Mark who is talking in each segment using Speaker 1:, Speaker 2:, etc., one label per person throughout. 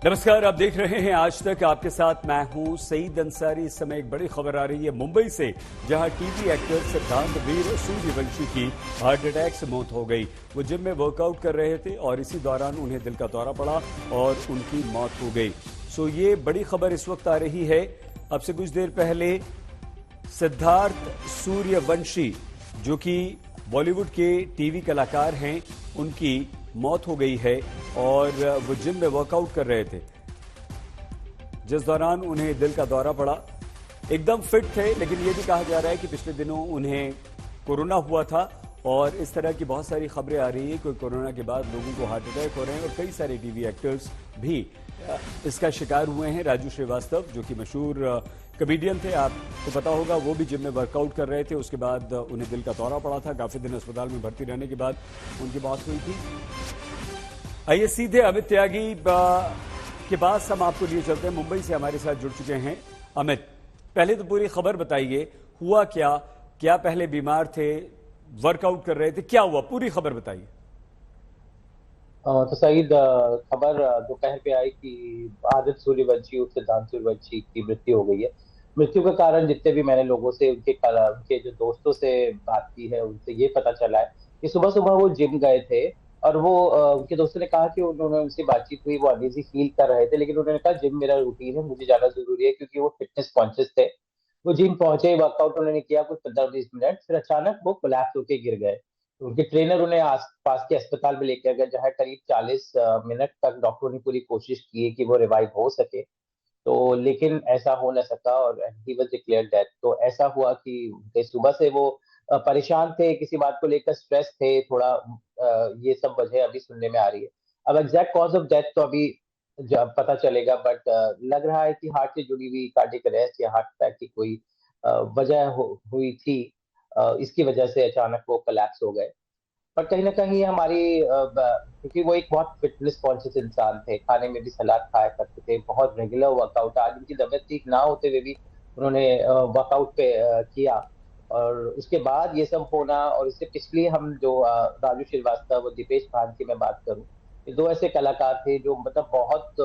Speaker 1: नमस्कार, आप देख रहे हैं आज तक। आपके साथ मैं हूं सईद अंसारी। इस समय एक बड़ी खबर आ रही है मुंबई से, जहां टीवी एक्टर सिद्धांत वीर सूर्यवंशी की हार्ट अटैक से मौत हो गई। वो जिम में वर्कआउट कर रहे थे और इसी दौरान उन्हें दिल का दौरा पड़ा और उनकी मौत हो गई। सो ये बड़ी खबर इस वक्त आ रही है। अब से कुछ देर पहले सिद्धार्थ सूर्यवंशी, जो कि बॉलीवुड के टीवी कलाकार हैं, उनकी मौत हो गई है और वो जिम में वर्कआउट कर रहे थे, जिस दौरान उन्हें दिल का दौरा पड़ा। एकदम फिट थे, लेकिन ये भी कहा जा रहा है कि पिछले दिनों उन्हें कोरोना हुआ था और इस तरह की बहुत सारी खबरें आ रही है कि कोरोना के बाद लोगों को हार्ट अटैक हो रहे हैं और कई सारे टीवी एक्टर्स भी इसका शिकार हुए हैं। राजू श्रीवास्तव, जो कि मशहूर कॉमेडियन थे, आपको पता होगा, वो भी जिम में वर्कआउट कर रहे थे। उसके बाद उन्हें दिल का दौरा पड़ा था। काफी दिन अस्पताल में भर्ती रहने के बाद उनकी मौत हुई थी। आइए सीधे अमित त्यागी के पास हम आपको लिए चलते हैं। मुंबई से हमारे साथ जुड़ चुके हैं अमित। पहले तो पूरी खबर बताइए, हुआ क्या? क्या पहले बीमार थे, वर्कआउट कर रहे थे, क्या हुआ? पूरी खबर बताइए।
Speaker 2: तो सईद, खबर दोपहर पे आई कि आदित्य सूर्यवंशी उर्फ सिद्धांत सूर्यवंशी की मृत्यु हो गई है। मृत्यु का कारण जितने भी मैंने लोगों से, उनके जो दोस्तों से बात की है, उनसे ये पता चला है कि सुबह सुबह वो जिम गए थे और वो उनके दोस्तों ने कहा कि उन्होंने उनसे बातचीत हुई, वो अनईजी फील कर रहे थे, लेकिन उन्होंने कहा जिम मेरा रूटीन है, मुझे जाना जरूरी है, क्योंकि वो फिटनेस कॉन्शियस थे। वो जिम पहुंचे, वर्कआउट उन्होंने किया कुछ 15-20 मिनट, फिर अचानक वो कोलैप्स होके गिर गए। तो उनके ट्रेनर उन्हें आस पास के अस्पताल में लेकर गए, जहाँ करीब 40 मिनट तक डॉक्टरों ने पूरी कोशिश की कि वो रिवाइव हो सके। तो लेकिन ऐसा हो न सका और ही वाज डिक्लेयर्ड डेथ। तो ऐसा हुआ कि उनके सुबह से वो परेशान थे, किसी बात को लेकर स्ट्रेस थे थोड़ा। ये सब वजह अभी सुनने में आ रही है। अब एग्जैक्ट कॉज ऑफ डेथ तो अभी जब पता चलेगा, बट लग रहा है कि हार्ट से जुड़ी हुई कार्डियक अरेस्ट या हार्ट अटैक की कोई वजह हुई थी। इसकी वजह से अचानक वो कोलैप्स हो गए। पर कहीं ना कहीं हमारी क्योंकि वो एक बहुत फिटनेस कॉन्शियस इंसान थे, खाने में भी सलाद खाया करते थे, बहुत रेगुलर वर्कआउट, आज उनकी तबीयत ठीक ना होते हुए भी उन्होंने वर्कआउट पे किया। और उसके बाद ये सब होना, और इससे पिछली हम जो राजू श्रीवास्तव और दीपेश भान की मैं बात करूं, ये दो ऐसे कलाकार थे जो मतलब बहुत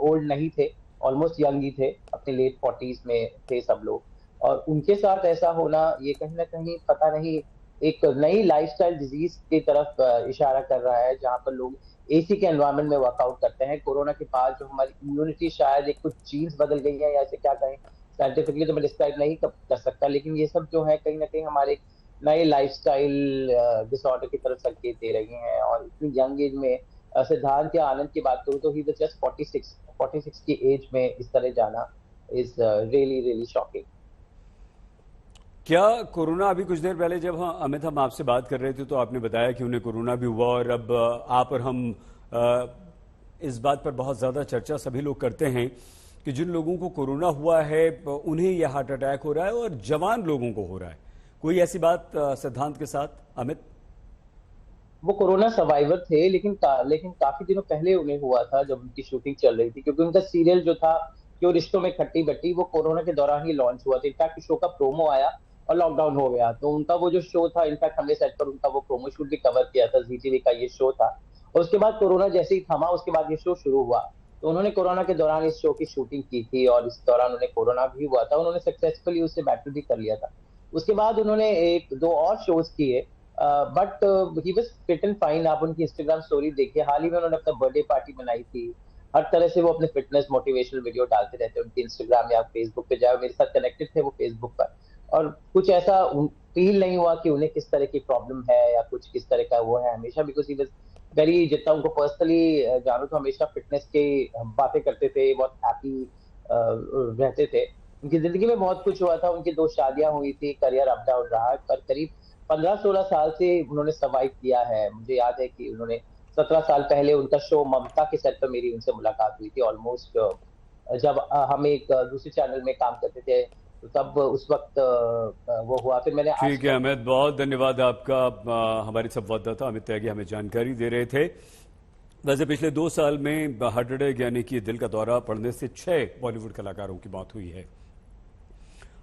Speaker 2: ओल्ड नहीं थे, ऑलमोस्ट यंग ही थे, अपने लेट 40s में थे सब लोग। और उनके साथ ऐसा होना, ये कहीं ना कहीं पता नहीं एक नई लाइफस्टाइल डिजीज की तरफ इशारा कर रहा है, जहां पर लोग एसी के एनवायरनमेंट में वर्कआउट करते हैं। कोरोना के बाद जो हमारी इम्यूनिटी, शायद एक कुछ जीन्स बदल गई है या ऐसे क्या कहें, साइंटिफिकली तो मैं डिस्क्राइब नहीं कर सकता, लेकिन ये सब जो है कहीं ना कहीं हमारे एक नए लाइफस्टाइल डिसऑर्डर की तरफ संकेत दे रही हैं। और इतनी यंग एज में सिद्धार्थ या आनंद की बात करूँ तो ही वाज जस्ट 46 की एज में इस तरह जाना इज रियली रियली शॉकिंग।
Speaker 1: क्या कोरोना, अभी कुछ देर पहले जब अमित हम आपसे बात कर रहे थे तो आपने बताया कि उन्हें कोरोना भी हुआ और अब आप और हम इस बात पर बहुत ज्यादा चर्चा सभी लोग करते हैं कि जिन लोगों को कोरोना हुआ है उन्हें यह हार्ट अटैक हो रहा है और जवान लोगों को हो रहा है। कोई ऐसी बात सिद्धांत के साथ, अमित?
Speaker 2: वो कोरोना सर्वाइवर थे, लेकिन काफी दिनों पहले उन्हें हुआ था, जब उनकी शूटिंग चल रही थी, क्योंकि उनका सीरियल जो था, क्यों रिश्तों में खट्टी बट्टी, वो कोरोना के दौरान ही लॉन्च हुआ था। इनफैक्ट शो का प्रोमो आया और लॉकडाउन हो गया, तो उनका वो जो शो था, इनफैक्ट हमने सेट पर उनका वो प्रोमो शूट भी कवर किया था, ZTV का ये शो था। और उसके बाद कोरोना जैसे ही थमा, उसके बाद ये शो शुरू हुआ। तो उन्होंने कोरोना के दौरान इस शो की शूटिंग की थी और इस दौरान उन्हें कोरोना भी हुआ था। उन्होंने सक्सेसफुली उससे बैटल भी कर लिया था। उसके बाद उन्होंने एक दो और शोज किए, but he was fit and fine. आप उनकी इंस्टाग्राम स्टोरी देखिए, हाल ही में उन्होंने अपना बर्थडे पार्टी मनाई थी। हर तरह से वो अपने फिटनेस मोटिवेशनल वीडियो डालते रहते हैं, उनकी इंस्टाग्राम या फेसबुक पे जाओ, मेरे साथ कनेक्टेड थे वो फेसबुक पर। और कुछ ऐसा फील नहीं हुआ कि उन्हें किस तरह की प्रॉब्लम है या कुछ किस तरह का वो है, हमेशा, बिकॉज ही वाज वेरी, जितना उनको पर्सनली जानो तो हमेशा फिटनेस की बातें करते थे, बहुत हैप्पी रहते थे। उनकी जिंदगी में बहुत कुछ हुआ था, उनकी दो शादियां हुई थी, करियर अप डाउन रहा, पर करीब 15-16 साल से उन्होंने सर्वाइव किया है। मुझे याद है कि उन्होंने 17 साल पहले उनका शो ममता के सेट पर मेरी उनसे मुलाकात हुई थी, ऑलमोस्ट जब हम एक दूसरे चैनल में काम करते थे, तो तब उस वक्त वो हुआ। फिर मैंने आज
Speaker 1: ठीक है
Speaker 2: तक।
Speaker 1: अमित, बहुत धन्यवाद आपका। हमारे संवाददाता अमित त्यागी हमें जानकारी दे रहे थे। वैसे पिछले 2 साल में हार्ट अटैक यानी कि दिल का दौरा पड़ने से 6 बॉलीवुड कलाकारों की मौत हुई है।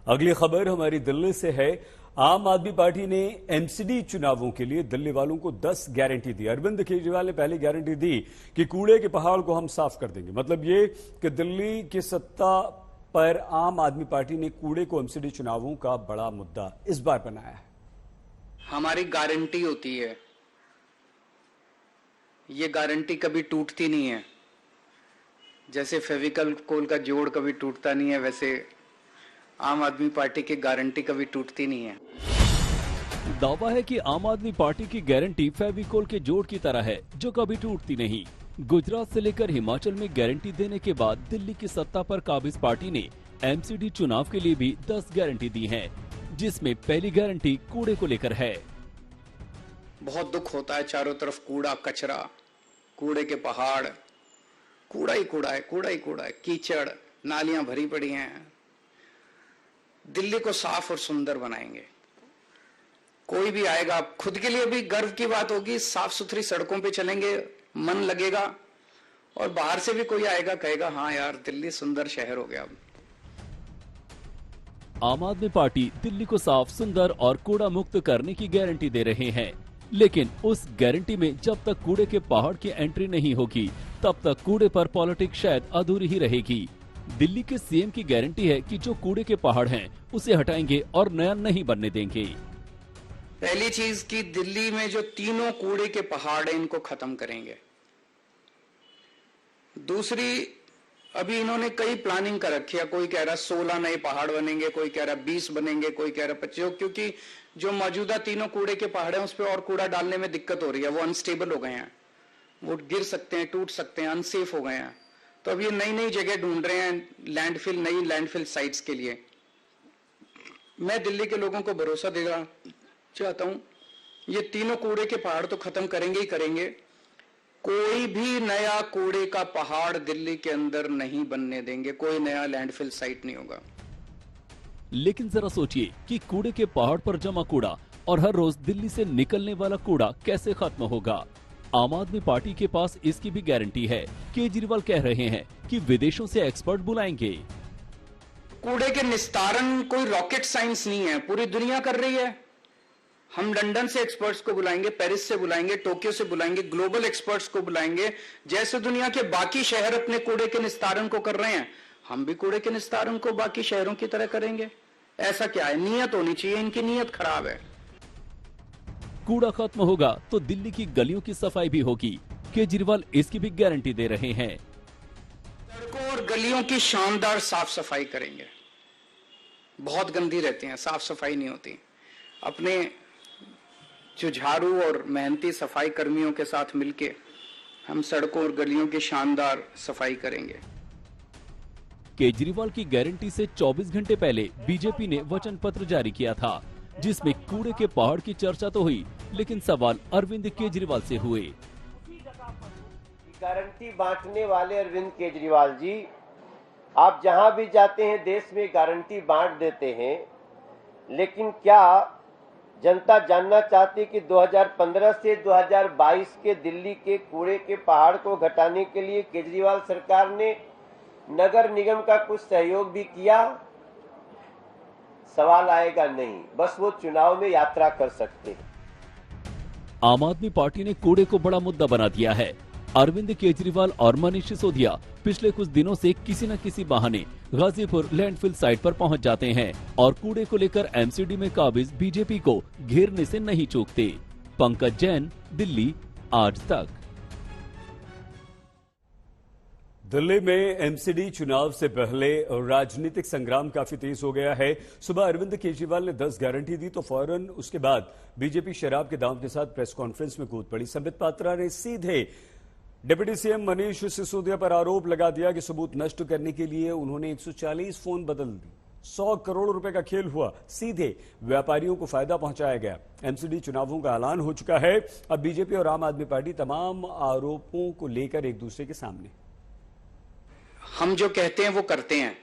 Speaker 1: अगली खबर हमारी दिल्ली से है। आम आदमी पार्टी ने एमसीडी चुनावों के लिए दिल्ली वालों को 10 गारंटी दी। अरविंद केजरीवाल ने पहली गारंटी दी कि कूड़े के पहाड़ को हम साफ कर देंगे। मतलब ये कि दिल्ली की सत्ता पर आम आदमी पार्टी ने कूड़े को एमसीडी चुनावों का बड़ा मुद्दा इस बार बनाया है।
Speaker 3: हमारी गारंटी होती है, ये गारंटी कभी टूटती नहीं है। जैसे फेविकल कोल का जोड़ कभी टूटता नहीं है, वैसे आम आदमी पार्टी की गारंटी कभी टूटती नहीं है।
Speaker 4: दावा है कि आम आदमी पार्टी की गारंटी फेविकोल के जोड़ की तरह है जो कभी टूटती नहीं। गुजरात से लेकर हिमाचल में गारंटी देने के बाद दिल्ली की सत्ता पर काबिज पार्टी ने एमसीडी चुनाव के लिए भी 10 गारंटी दी हैं, जिसमें पहली गारंटी कूड़े को लेकर है।
Speaker 3: बहुत दुख होता है, चारों तरफ कूड़ा कचरा, कूड़े के पहाड़, कूड़ा ही कूड़ा है, कूड़ा ही कूड़ा है, कीचड़, नालियां भरी पड़ी हैं। दिल्ली को साफ और सुंदर बनाएंगे। कोई भी आएगा, खुद के लिए भी गर्व की बात होगी, साफ सुथरी सड़कों पे चलेंगे, मन लगेगा, और बाहर से भी कोई आएगा कहेगा हाँ यार दिल्ली सुंदर शहर हो गया।
Speaker 4: आम आदमी पार्टी दिल्ली को साफ, सुंदर और कूड़ा मुक्त करने की गारंटी दे रहे हैं, लेकिन उस गारंटी में जब तक कूड़े के पहाड़ की एंट्री नहीं होगी तब तक कूड़े पर पॉलिटिक्स शायद अधूरी ही रहेगी। दिल्ली के सीएम की गारंटी है कि जो कूड़े के पहाड़ हैं उसे हटाएंगे और नया नहीं बनने देंगे।
Speaker 3: पहली चीज कि दिल्ली में जो तीनों कूड़े के पहाड़ हैं इनको खत्म करेंगे। दूसरी, अभी इन्होंने कई प्लानिंग कर रखी है। कोई कह रहा 16 नए पहाड़ बनेंगे, कोई कह रहा 20 बनेंगे, कोई कह रहा 25, क्योंकि जो मौजूदा तीनों कूड़े के पहाड़ हैं उस पर और कूड़ा डालने में दिक्कत हो रही है। वो अनस्टेबल हो गए हैं, वो गिर सकते हैं, टूट सकते हैं, अनसेफ हो गए हैं। तो अब ये नई नई जगह ढूंढ रहे हैं लैंडफिल, नई लैंडफिल साइट्स के लिए। मैं दिल्ली के लोगों को भरोसा देना चाहता हूं, ये तीनों कूड़े के पहाड़ तो खत्म करेंगे ही करेंगे। कोई भी नया कूड़े का पहाड़ दिल्ली के अंदर नहीं बनने देंगे, कोई नया लैंडफिल साइट नहीं होगा।
Speaker 4: लेकिन जरा सोचिए कि कूड़े के पहाड़ पर जमा कूड़ा और हर रोज दिल्ली से निकलने वाला कूड़ा कैसे खत्म होगा। आम आदमी पार्टी के पास इसकी भी गारंटी है। केजरीवाल कह रहे हैं कि विदेशों से एक्सपर्ट बुलाएंगे।
Speaker 3: कूड़े के निस्तारण कोई रॉकेट साइंस नहीं है, पूरी दुनिया कर रही है। हम लंदन से एक्सपर्ट्स को बुलाएंगे, पेरिस से बुलाएंगे, टोक्यो से बुलाएंगे, ग्लोबल एक्सपर्ट्स को बुलाएंगे। जैसे दुनिया के बाकी शहर अपने कूड़े के निस्तारण को कर रहे हैं, हम भी कूड़े के निस्तारण को बाकी शहरों की तरह करेंगे। ऐसा क्या है, नीयत होनी चाहिए, इनकी नीयत खराब है।
Speaker 4: कूड़ा खत्म होगा तो दिल्ली की गलियों की सफाई भी होगी। केजरीवाल इसकी भी गारंटी दे रहे हैं।
Speaker 3: सड़कों और गलियों की शानदार साफ सफाई करेंगे। बहुत गंदी रहती हैं, साफ सफाई नहीं होती। अपने जो झाड़ू और मेहनती सफाई कर्मियों के साथ मिलके हम सड़कों और गलियों की शानदार सफाई करेंगे।
Speaker 4: केजरीवाल की गारंटी से 24 घंटे पहले बीजेपी ने वचन पत्र जारी किया था, जिसमें कूड़े के पहाड़ की चर्चा तो हुई, लेकिन सवाल अरविंद केजरीवाल से हुए।
Speaker 5: गारंटी बांटने वाले अरविंद केजरीवाल जी, आप जहां भी जाते हैं देश में गारंटी बांट देते हैं, लेकिन क्या जनता जानना चाहती कि 2015 से 2022 के दिल्ली के कूड़े के पहाड़ को घटाने के लिए केजरीवाल सरकार ने नगर निगम का कुछ सहयोग भी किया? सवाल आएगा नहीं, बस वो चुनाव में यात्रा कर सकते हैं।
Speaker 4: आम आदमी पार्टी ने कूड़े को बड़ा मुद्दा बना दिया है। अरविंद केजरीवाल और मनीष सिसोदिया पिछले कुछ दिनों से किसी न किसी बहाने गाजीपुर लैंडफिल साइट पर पहुंच जाते हैं और कूड़े को लेकर एमसीडी में काबिज बीजेपी को घेरने से नहीं चूकते। पंकज जैन, दिल्ली, आज तक।
Speaker 1: दिल्ली में एमसीडी चुनाव से पहले राजनीतिक संग्राम काफी तेज हो गया है। सुबह अरविंद केजरीवाल ने 10 गारंटी दी तो फौरन उसके बाद बीजेपी शराब के दाम के साथ प्रेस कॉन्फ्रेंस में कूद पड़ी। संबित पात्रा ने सीधे डिप्टी सीएम मनीष सिसोदिया पर आरोप लगा दिया कि सबूत नष्ट करने के लिए उन्होंने 140 फोन बदल दी। 100 करोड़ रुपए का खेल हुआ, सीधे व्यापारियों को फायदा पहुंचाया गया। एमसीडी चुनावों का ऐलान हो चुका है। अब बीजेपी और आम आदमी पार्टी तमाम आरोपों को लेकर एक दूसरे के सामने।
Speaker 3: हम जो कहते हैं वो करते हैं,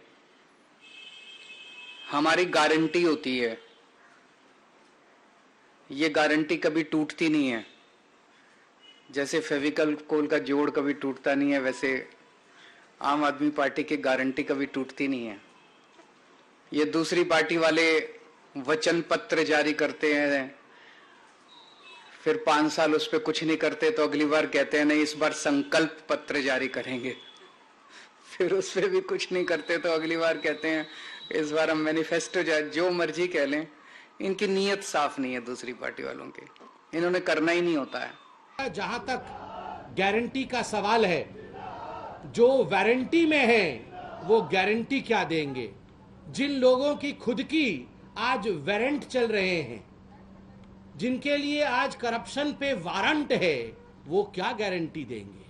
Speaker 3: हमारी गारंटी होती है, ये गारंटी कभी टूटती नहीं है। जैसे फेविकल कोल का जोड़ कभी टूटता नहीं है, वैसे आम आदमी पार्टी की गारंटी कभी टूटती नहीं है। ये दूसरी पार्टी वाले वचन पत्र जारी करते हैं, फिर 5 साल उस पर कुछ नहीं करते तो अगली बार कहते हैं नहीं इस बार संकल्प पत्र जारी करेंगे, फिर उस पर भी कुछ नहीं करते तो अगली बार कहते हैं इस बार हम मैनिफेस्टो जो मर्जी कह लें। इनकी नीयत साफ नहीं है दूसरी पार्टी वालों की, इन्होंने करना ही नहीं होता है।
Speaker 6: जहां तक गारंटी का सवाल है, जो वारंटी में है वो गारंटी क्या देंगे? जिन लोगों की खुद की आज वारंट चल रहे हैं, जिनके लिए आज करप्शन पे वारंट है, वो क्या गारंटी देंगे?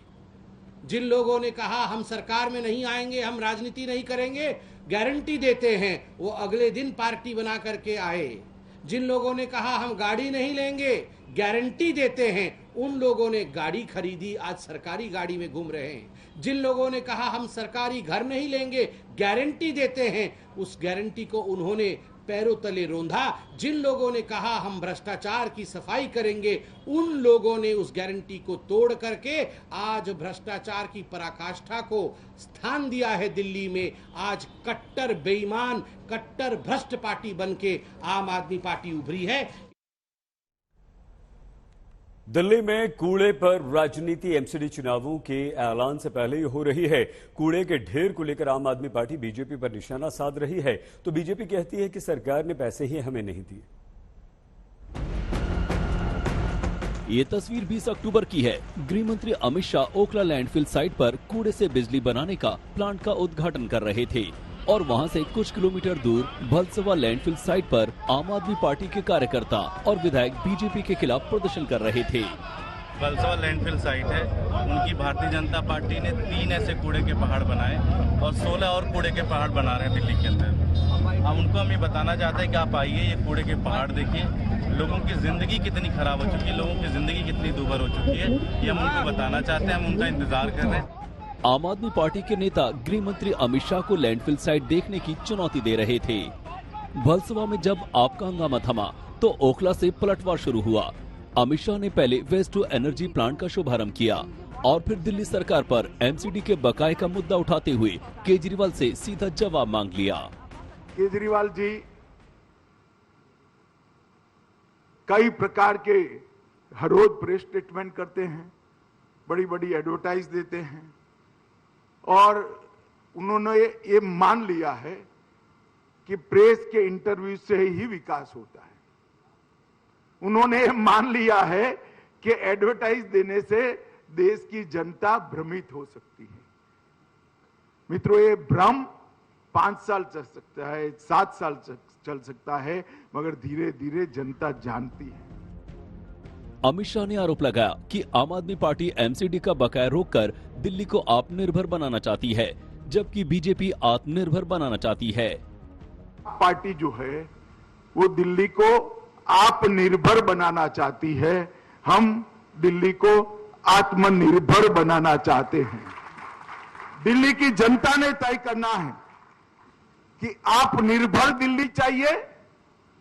Speaker 6: जिन लोगों ने कहा हम सरकार में नहीं आएंगे, हम राजनीति नहीं करेंगे, गारंटी देते हैं वो अगले दिन पार्टी बना करके आए। जिन लोगों ने कहा हम गाड़ी नहीं लेंगे, गारंटी देते हैं उन लोगों ने गाड़ी खरीदी, आज सरकारी गाड़ी में घूम रहे हैं। जिन लोगों ने कहा हम सरकारी घर नहीं लेंगे, गारंटी देते हैं, उस गारंटी को उन्होंने पैरों तले रोंधा। जिन लोगों ने कहा हम भ्रष्टाचार की सफाई करेंगे, उन लोगों ने उस गारंटी को तोड़ करके आज भ्रष्टाचार की पराकाष्ठा को स्थान दिया है दिल्ली में। आज कट्टर बेईमान, कट्टर भ्रष्ट पार्टी बनके आम आदमी पार्टी उभरी है।
Speaker 1: दिल्ली में कूड़े पर राजनीति एमसीडी चुनावों के ऐलान से पहले ही हो रही है। कूड़े के ढेर को लेकर आम आदमी पार्टी बीजेपी पर निशाना साध रही है, तो बीजेपी कहती है कि सरकार ने पैसे ही हमें नहीं दिए।
Speaker 4: ये तस्वीर 20 अक्टूबर की है। गृह मंत्री अमित शाह ओखला लैंडफिल साइट पर कूड़े से बिजली बनाने का प्लांट का उद्घाटन कर रहे थे और वहां से कुछ किलोमीटर दूर भलसवा लैंडफिल साइट पर आम आदमी पार्टी के कार्यकर्ता और विधायक बीजेपी के खिलाफ प्रदर्शन कर रहे थे।
Speaker 7: भलसवा लैंडफिल साइट है, उनकी भारतीय जनता पार्टी ने 3 ऐसे कूड़े के पहाड़ बनाए और 16 और कूड़े के पहाड़ बना रहे हैं दिल्ली के अंदर। अब उनको हम ये बताना चाहते हैं कि आप आइए, ये कूड़े के पहाड़ देखिए, लोगों की जिंदगी कितनी खराब हो चुकी है, लोगों की जिंदगी कितनी दूभर हो चुकी है, ये हम उनको बताना चाहते हैं, हम उनका इंतजार कर रहे हैं।
Speaker 4: आम आदमी पार्टी के नेता गृह मंत्री अमित शाह को लैंडफिल साइट देखने की चुनौती दे रहे थे। भलसवा में जब आपका हंगामा थमा तो ओखला से पलटवार शुरू हुआ। अमित शाह ने पहले वेस्ट टू एनर्जी प्लांट का शुभारंभ किया और फिर दिल्ली सरकार पर एमसीडी के बकाये का मुद्दा उठाते हुए केजरीवाल से सीधा जवाब मांग लिया।
Speaker 8: केजरीवाल जी कई प्रकार के हर रोज प्रेस स्टेटमेंट करते हैं, बड़ी बड़ी एडवर्टाइज देते हैं और उन्होंने ये मान लिया है कि प्रेस के इंटरव्यू से ही विकास होता है। उन्होंने मान लिया है कि एडवर्टाइज देने से देश की जनता भ्रमित हो सकती है। मित्रों, ये भ्रम 5 साल चल सकता है, 7 साल चल सकता है, मगर धीरे धीरे जनता जानती है।
Speaker 4: अमित शाह ने आरोप लगाया कि आम आदमी पार्टी एमसीडी का बकाया रोककर दिल्ली को आत्मनिर्भर बनाना चाहती है, जबकि बीजेपी आत्मनिर्भर बनाना चाहती है।
Speaker 8: पार्टी जो है वो दिल्ली को आत्मनिर्भर बनाना चाहती है, हम दिल्ली को आत्मनिर्भर बनाना चाहते हैं। दिल्ली की जनता ने तय करना है कि आत्मनिर्भर दिल्ली चाहिए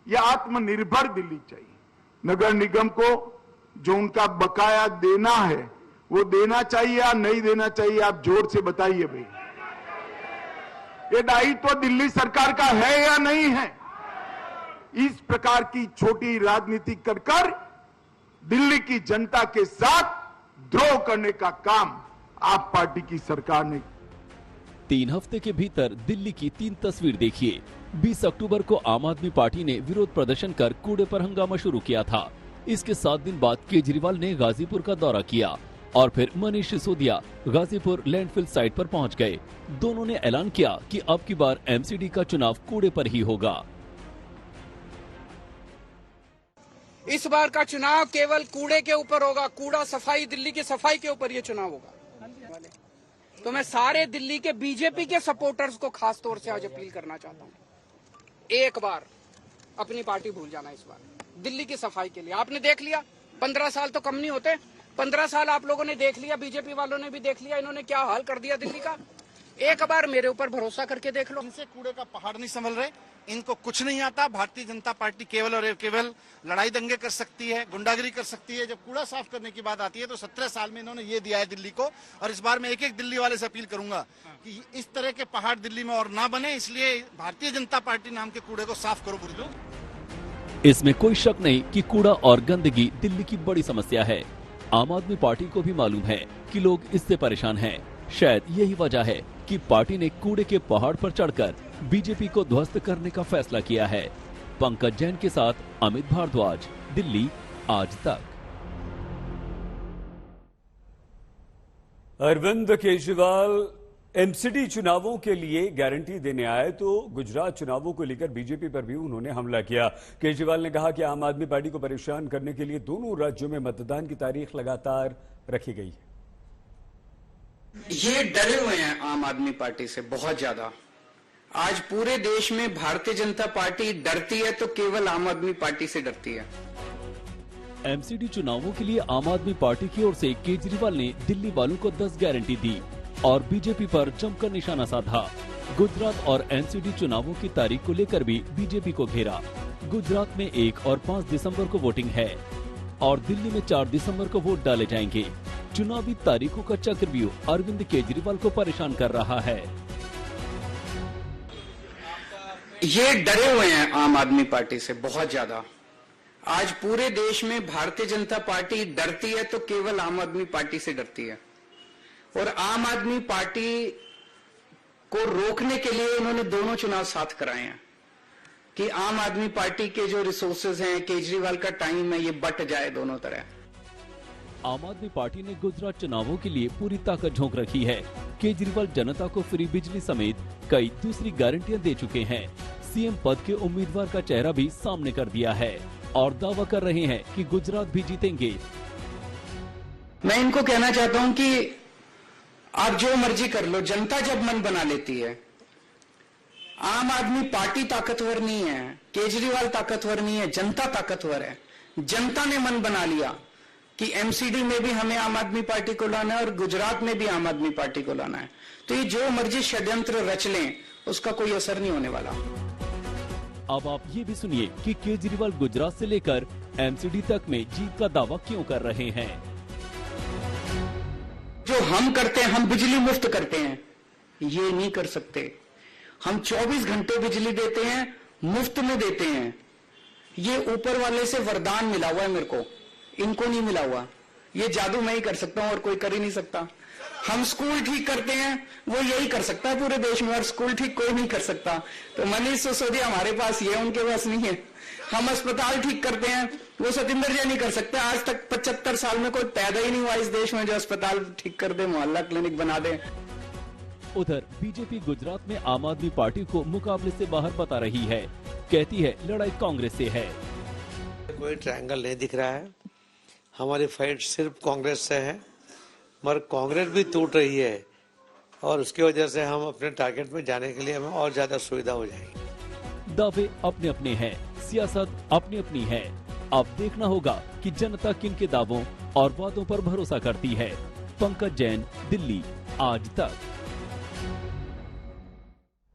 Speaker 8: या आत्मनिर्भर दिल्ली चाहिए। नगर निगम को जो उनका बकाया देना है वो देना चाहिए या नहीं देना चाहिए, आप जोर से बताइए भाई। ये दायित्व तो दिल्ली सरकार का है या नहीं है? इस प्रकार की छोटी राजनीति कर दिल्ली की जनता के साथ द्रोह करने का काम आप पार्टी की सरकार ने।
Speaker 4: 3 हफ्ते के भीतर दिल्ली की 3 तस्वीर देखिए। 20 अक्टूबर को आम आदमी पार्टी ने विरोध प्रदर्शन कर कूड़े पर हंगामा शुरू किया था। इसके 7 दिन बाद केजरीवाल ने गाजीपुर का दौरा किया और फिर मनीष सिसोदिया गाजीपुर लैंडफिल साइट पर पहुंच गए। दोनों ने ऐलान किया कि अब की बार एमसीडी का चुनाव कूड़े पर ही होगा।
Speaker 9: इस बार का चुनाव केवल कूड़े के ऊपर होगा, कूड़ा सफाई, दिल्ली की सफाई के ऊपर ये चुनाव होगा। तो मैं सारे दिल्ली के बीजेपी के सपोर्टर्स को खास तौर से आज अपील करना चाहता हूँ, एक बार अपनी पार्टी भूल जाना। इस बार दिल्ली की सफाई के लिए आपने देख लिया, 15 साल तो कम नहीं होते, 15 साल आप लोगों ने देख लिया, बीजेपी वालों ने भी देख लिया, इन्होंने क्या हाल कर दिया दिल्ली का। एक बार मेरे ऊपर भरोसा करके देख लो।
Speaker 10: इनसे कूड़े का पहाड़ नहीं संभल रहे, इनको कुछ नहीं आता। भारतीय जनता पार्टी केवल और केवल लड़ाई दंगे कर सकती है, गुंडागिरी कर सकती है। जब कूड़ा साफ करने की बात आती है तो 17 साल में इन्होंने ये दिया है दिल्ली को, और इस बार मैं एक एक दिल्ली वाले से अपील करूंगा कि इस तरह के पहाड़ दिल्ली में और ना बने, इसलिए भारतीय जनता पार्टी नाम के कूड़े को साफ करो पूरी लोग।
Speaker 4: इसमें कोई शक नहीं कि कूड़ा और गंदगी दिल्ली की बड़ी समस्या है। आम आदमी पार्टी को भी मालूम है कि लोग इससे परेशान हैं। शायद यही वजह है कि पार्टी ने कूड़े के पहाड़ पर चढ़कर बीजेपी को ध्वस्त करने का फैसला किया है। पंकज जैन के साथ अमित भारद्वाज, दिल्ली आज तक।
Speaker 1: अरविंद केजरीवाल एमसीडी चुनावों के लिए गारंटी देने आए तो गुजरात चुनावों को लेकर बीजेपी पर भी उन्होंने हमला किया। केजरीवाल ने कहा कि आम आदमी पार्टी को परेशान करने के लिए दोनों राज्यों में मतदान की तारीख लगातार रखी गई है।
Speaker 9: ये डरे हुए हैं आम आदमी पार्टी से बहुत ज्यादा। आज पूरे देश में भारतीय जनता पार्टी डरती है तो केवल आम आदमी पार्टी से डरती है।
Speaker 4: एमसीडी चुनावों के लिए आम आदमी पार्टी की ओर से केजरीवाल ने दिल्ली वालों को 10 गारंटी दी और बीजेपी पर जमकर निशाना साधा। गुजरात और एमसीडी चुनावों की तारीख को लेकर भी बीजेपी को घेरा। गुजरात में 1 और 5 दिसंबर को वोटिंग है और दिल्ली में 4 दिसंबर को वोट डाले जाएंगे। चुनावी तारीखों का चक्रव्यूह अरविंद केजरीवाल को परेशान कर रहा है।
Speaker 9: ये डरे हुए हैं आम आदमी पार्टी से बहुत ज्यादा। आज पूरे देश में भारतीय जनता पार्टी डरती है तो केवल आम आदमी पार्टी से डरती है, और आम आदमी पार्टी को रोकने के लिए उन्होंने दोनों चुनाव साथ कराए हैं कि आम आदमी पार्टी के जो रिसोर्सेज हैं, केजरीवाल का टाइम है, ये बट जाए दोनों तरह।
Speaker 4: आम आदमी पार्टी ने गुजरात चुनावों के लिए पूरी ताकत झोंक रखी है। केजरीवाल जनता को फ्री बिजली समेत कई दूसरी गारंटियां दे चुके हैं। सीएम पद के उम्मीदवार का चेहरा भी सामने कर दिया है और दावा कर रहे हैं कि गुजरात भी जीतेंगे।
Speaker 9: मैं इनको कहना चाहता हूं कि आप जो मर्जी कर लो, जनता जब मन बना लेती है। आम आदमी पार्टी ताकतवर नहीं है, केजरीवाल ताकतवर नहीं है, जनता ताकतवर है। जनता ने मन बना लिया कि एमसीडी में भी हमें आम आदमी पार्टी को लाना है और गुजरात में भी आम आदमी पार्टी को लाना है, तो ये जो मर्जी षड्यंत्र रच लें उसका कोई असर नहीं होने वाला।
Speaker 4: अब आप ये भी सुनिए कि केजरीवाल गुजरात से लेकर एमसीडी तक में जीत का दावा क्यों कर रहे हैं।
Speaker 9: जो हम करते हैं, हम बिजली मुफ्त करते हैं, ये नहीं कर सकते। हम 24 घंटे बिजली देते हैं, मुफ्त में देते हैं। ये ऊपर वाले से वरदान मिला हुआ है मेरे को, इनको नहीं मिला हुआ। ये जादू मैं ही कर सकता हूं और कोई कर ही नहीं सकता। हम स्कूल ठीक करते हैं, वो यही कर सकता है पूरे देश में, और स्कूल ठीक कोई नहीं कर सकता। तो मनीष सिसोदिया हमारे पास ये, उनके पास नहीं है। हम अस्पताल ठीक करते हैं, वो सतिंदर जी नहीं कर सकते। आज तक 75 साल में कोई पैदा ही नहीं हुआ इस देश में जो अस्पताल ठीक कर दे, मोहल्ला क्लिनिक बना दे।
Speaker 4: उधर बीजेपी गुजरात में आम आदमी पार्टी को मुकाबले से बाहर बता रही है। कहती है लड़ाई कांग्रेस से है।
Speaker 11: कोई ट्रायंगल नहीं दिख रहा है। हमारी फाइट सिर्फ कांग्रेस से है, मगर कांग्रेस भी टूट रही है और उसकी वजह से हम अपने टारगेट में जाने के लिए हमें और ज्यादा सुविधा हो जाएगी।
Speaker 4: दावे अपने अपने हैं, सियासत अपनी अपनी है। अब देखना होगा कि जनता किन के दावों और वादों पर भरोसा करती है। पंकज जैन, दिल्ली आज तक।